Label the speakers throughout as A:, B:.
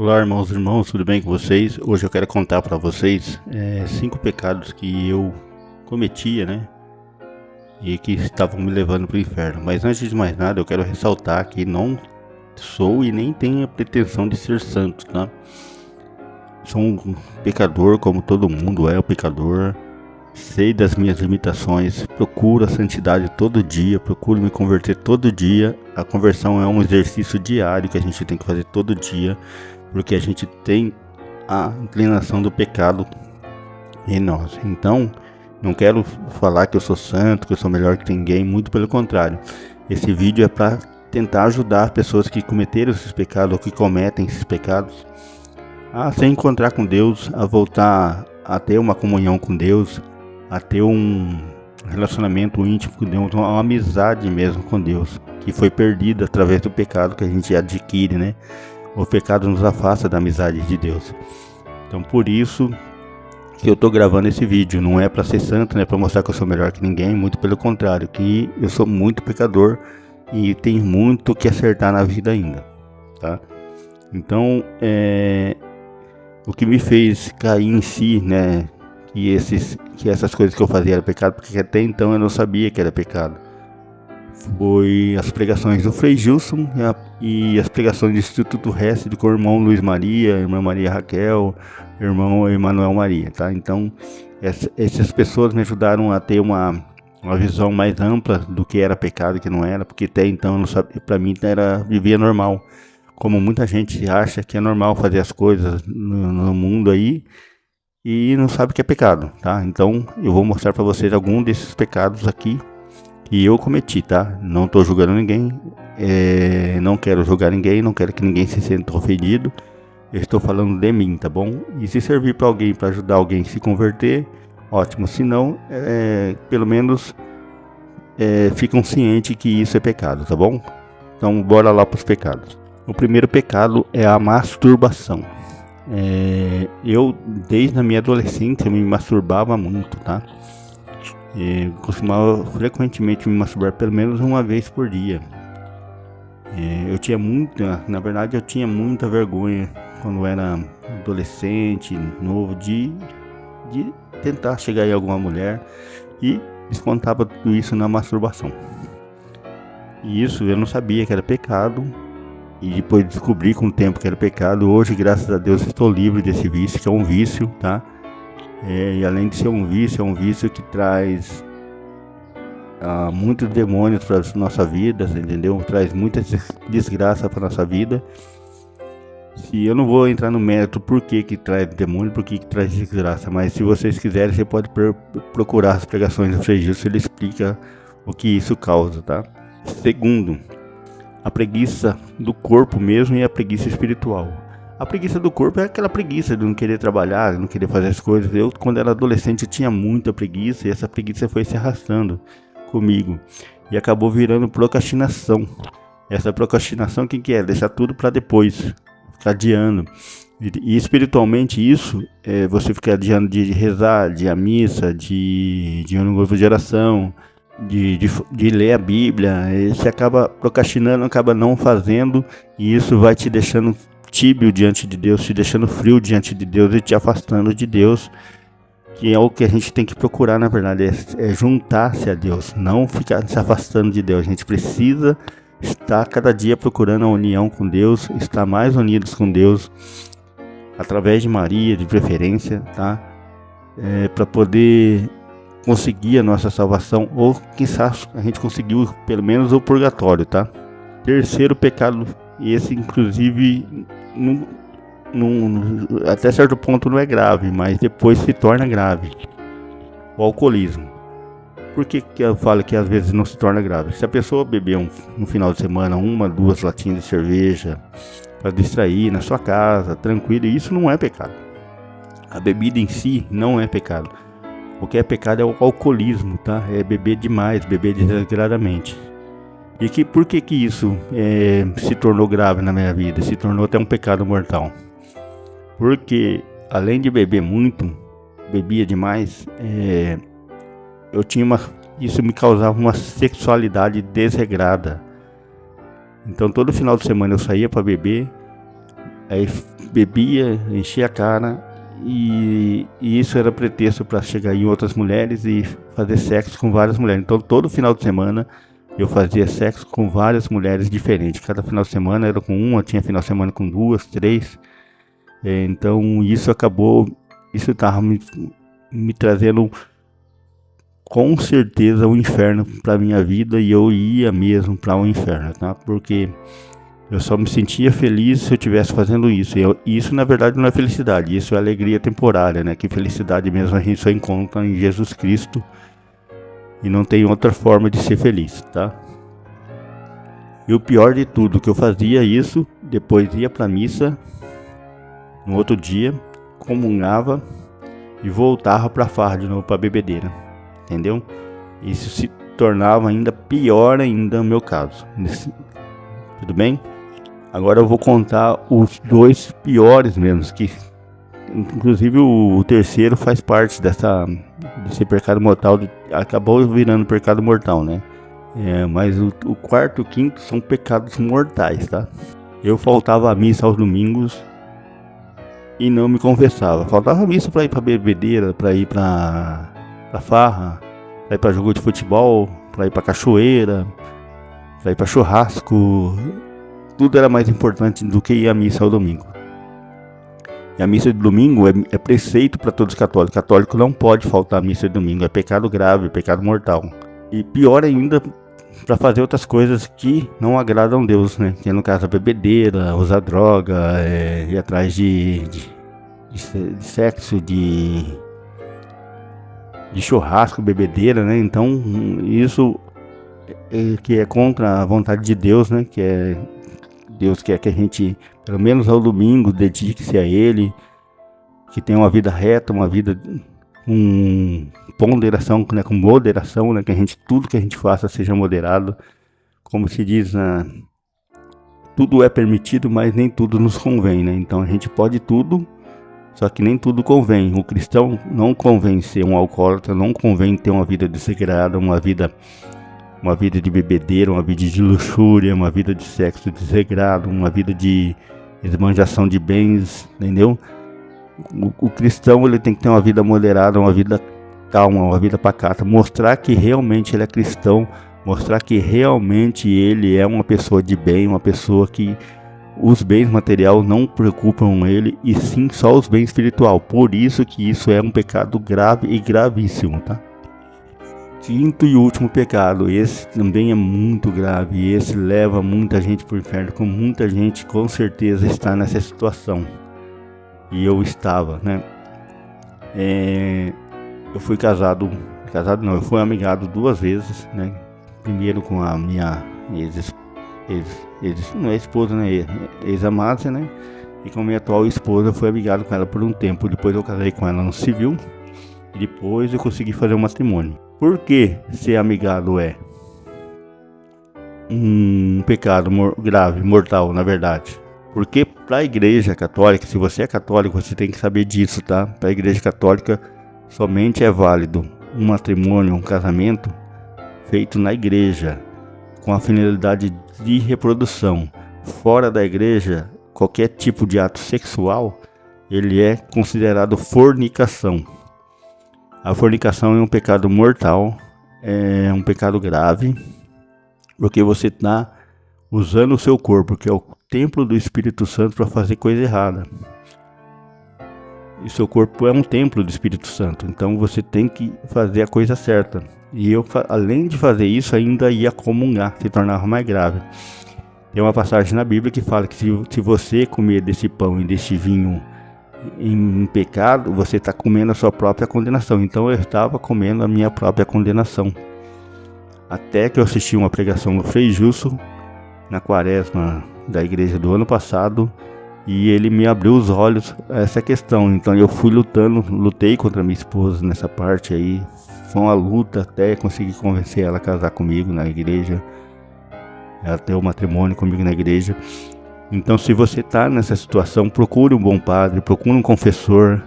A: Olá, irmãos, tudo bem com vocês? Hoje eu quero contar para vocês 5 pecados que eu cometia, né? E que estavam me levando para o inferno. Mas antes de mais nada, eu quero ressaltar que não sou e nem tenho a pretensão de ser santo, tá? Sou um pecador, como todo mundo é um pecador. Sei das minhas limitações, procuro a santidade todo dia, procuro me converter todo dia. A conversão é um exercício diário que a gente tem que fazer todo dia, porque a gente tem a inclinação do pecado em nós. Então, não quero falar que eu sou santo, que eu sou melhor que ninguém, muito pelo contrário. Esse vídeo é para tentar ajudar pessoas que cometeram esses pecados ou que cometem esses pecados a se encontrar com Deus, a voltar a ter uma comunhão com Deus, a ter um relacionamento íntimo com Deus, uma amizade mesmo com Deus, que foi perdida através do pecado que a gente adquire, né? O pecado nos afasta da amizade de Deus. Então por isso que eu estou gravando esse vídeo. Não é para ser santo, não é para mostrar que eu sou melhor que ninguém, muito pelo contrário, que eu sou muito pecador e tenho muito que acertar na vida ainda, tá? Então o que me fez cair em si, né, que essas coisas que eu fazia era pecado, porque até então eu não sabia que era pecado, foi as pregações do Frei Gilson e as pregações do Instituto Hesed com o irmão Luiz Maria, irmã Maria Raquel, irmão Emanuel Maria, tá? Então essas pessoas me ajudaram a ter uma visão mais ampla do que era pecado e que não era, porque até então para mim vivia normal, como muita gente acha que é normal fazer as coisas no mundo aí e não sabe que é pecado, tá? Então eu vou mostrar para vocês algum desses pecados aqui que eu cometi, tá? Não tô julgando ninguém, não quero julgar ninguém, não quero que ninguém se sinta ofendido. Eu estou falando de mim, tá bom? E se servir para alguém, para ajudar alguém a se converter, ótimo. Se não, pelo menos ficam cientes que isso é pecado, tá bom? Então bora lá para os pecados. O primeiro pecado é a masturbação. Eu, desde a minha adolescência, me masturbava muito, tá? Costumava frequentemente me masturbar pelo menos uma vez por dia. Eu tinha muita vergonha quando eu era adolescente, novo, de tentar chegar em alguma mulher, e descontava tudo isso na masturbação. E isso eu não sabia que era pecado, e depois descobri com o tempo que era pecado. Hoje, graças a Deus, estou livre desse vício, que é um vício, tá? E além de ser um vício, é um vício que traz muitos demônios para a nossa vida, entendeu? Traz muita desgraça para a nossa vida. Se eu não vou entrar no mérito por que traz demônio, por que traz desgraça, mas se vocês quiserem, você pode procurar as pregações do Frei Gilson, ele explica o que isso causa, tá? Segundo, a preguiça do corpo mesmo e a preguiça espiritual. A preguiça do corpo é aquela preguiça de não querer trabalhar, de não querer fazer as coisas. Eu, quando era adolescente, eu tinha muita preguiça, e essa preguiça foi se arrastando comigo e acabou virando procrastinação. Essa procrastinação, o que é? Deixar tudo para depois, ficar adiando. E espiritualmente isso, você ficar adiando de rezar, de ir à missa, de ir no grupo de oração, de ler a Bíblia. Você acaba procrastinando, acaba não fazendo, e isso vai te deixando tíbio diante de Deus, te deixando frio diante de Deus e te afastando de Deus, que é o que a gente tem que procurar, na verdade, é juntar-se a Deus, não ficar se afastando de Deus. A gente precisa estar cada dia procurando a união com Deus, estar mais unidos com Deus, através de Maria, de preferência, tá? Para poder conseguir a nossa salvação, ou quizá a gente conseguiu pelo menos o purgatório, tá? Terceiro pecado, esse inclusive até certo ponto não é grave, mas depois se torna grave: o alcoolismo. Por que eu falo que às vezes não se torna grave? Se a pessoa beber no final de semana 2 latinhas de cerveja para distrair na sua casa, tranquilo, isso não é pecado. A bebida em si não é pecado. O que é pecado é o alcoolismo, tá? É beber demais, beber desregradamente. E por que isso se tornou grave na minha vida? Se tornou até um pecado mortal. Porque além de beber muito, bebia demais, isso me causava uma sexualidade desregrada. Então todo final de semana eu saía para beber, aí bebia, enchia a cara, e isso era pretexto para chegar em outras mulheres e fazer sexo com várias mulheres. Então todo final de semana eu fazia sexo com várias mulheres diferentes. Cada final de semana era com uma, tinha final de semana com duas, três. Então isso estava me trazendo com certeza o inferno para minha vida, e eu ia mesmo para o inferno, tá? Porque eu só me sentia feliz se eu estivesse fazendo isso. E isso na verdade não é felicidade, isso é alegria temporária, né? Que felicidade mesmo a gente só encontra em Jesus Cristo, e não tem outra forma de ser feliz, tá? E o pior de tudo, que eu fazia isso, depois ia para missa, no outro dia, comungava e voltava para farra de novo, para bebedeira, entendeu? Isso se tornava ainda pior ainda no meu caso. Tudo bem? Agora eu vou contar os dois piores mesmo, que inclusive o terceiro faz parte desse pecado mortal, acabou virando pecado mortal, né? Mas o quarto e o quinto são pecados mortais, tá? Eu faltava à missa aos domingos e não me confessava. Faltava a missa para ir para bebedeira, para ir para farra, para ir para jogo de futebol, para ir para cachoeira, para ir para churrasco. Tudo era mais importante do que ir à missa ao domingo. E a missa de domingo é preceito para todos os católicos. Católico não pode faltar à missa de domingo. É pecado grave, pecado mortal. E pior ainda, para fazer outras coisas que não agradam a Deus, né? Que é no caso a bebedeira, usar droga, ir atrás de sexo, de churrasco, bebedeira, né? Então isso que é contra a vontade de Deus, né? Que Deus quer que a gente, pelo menos ao domingo, dedique-se a Ele, que tenha uma vida reta, uma vida com ponderação, né, com moderação, né, que tudo que a gente faça seja moderado. Como se diz, tudo é permitido, mas nem tudo nos convém, né? Então a gente pode tudo, só que nem tudo convém. O cristão não convém ser um alcoólatra, não convém ter uma vida desregrada, uma vida de bebedeira, uma vida de luxúria, uma vida de sexo desregrado, uma vida de esbanjação de bens, entendeu? O cristão, ele tem que ter uma vida moderada, uma vida calma, uma vida pacata, mostrar que realmente ele é cristão, mostrar que realmente ele é uma pessoa de bem, uma pessoa que os bens materiais não preocupam ele, e sim só os bens espiritual. Por isso que isso é um pecado grave e gravíssimo, tá? Quinto e último pecado, esse também é muito grave, e esse leva muita gente para o inferno, como muita gente com certeza está nessa situação. E eu estava, né? Eu fui eu fui amigado 2 vezes, né? Primeiro com a minha não é esposa, né? Ex-amada, né? E com a minha atual esposa, eu fui amigado com ela por um tempo. Depois eu casei com ela no civil, e depois eu consegui fazer o matrimônio. Por que ser amigado é um pecado grave, mortal, na verdade? Porque para a igreja católica, se você é católico, você tem que saber disso, tá? Para a igreja católica, somente é válido um matrimônio, um casamento feito na igreja, com a finalidade de reprodução. Fora da igreja, qualquer tipo de ato sexual, ele é considerado fornicação. A fornicação é um pecado mortal, é um pecado grave, porque você está usando o seu corpo, que é o templo do Espírito Santo, para fazer coisa errada. E seu corpo é um templo do Espírito Santo, então você tem que fazer a coisa certa. E eu, além de fazer isso, ainda ia comungar, se tornava mais grave. Tem uma passagem na Bíblia que fala que se você comer desse pão e desse vinho em pecado, você está comendo a sua própria condenação. Então eu estava comendo a minha própria condenação. Até que eu assisti uma pregação do Frei Justo na quaresma da igreja do ano passado, e ele me abriu os olhos a essa questão. Então eu lutei contra minha esposa nessa parte aí. Foi uma luta até conseguir convencer ela a casar comigo na igreja, ela ter o matrimônio comigo na igreja. Então, se você está nessa situação, procure um bom padre, procure um confessor,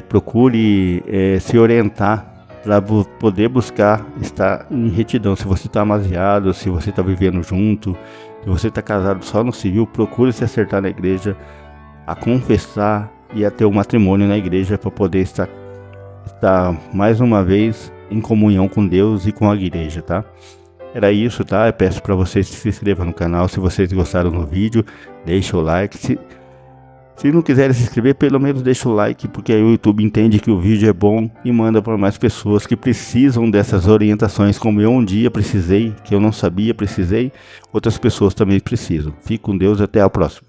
A: procure se orientar para poder buscar estar em retidão. Se você está amasiado, se você está vivendo junto, se você está casado só no civil, procure se acertar na igreja. a confessar e a ter o matrimônio na igreja para poder estar mais uma vez em comunhão com Deus e com a igreja, tá? Era isso, tá? Eu peço para vocês se inscrevam no canal. Se vocês gostaram do vídeo, deixa o like. Se não quiserem se inscrever, pelo menos deixa o like, porque aí o YouTube entende que o vídeo é bom e manda para mais pessoas que precisam dessas orientações, como eu um dia precisei, que eu não sabia, precisei. Outras pessoas também precisam. Fique com Deus, até a próxima.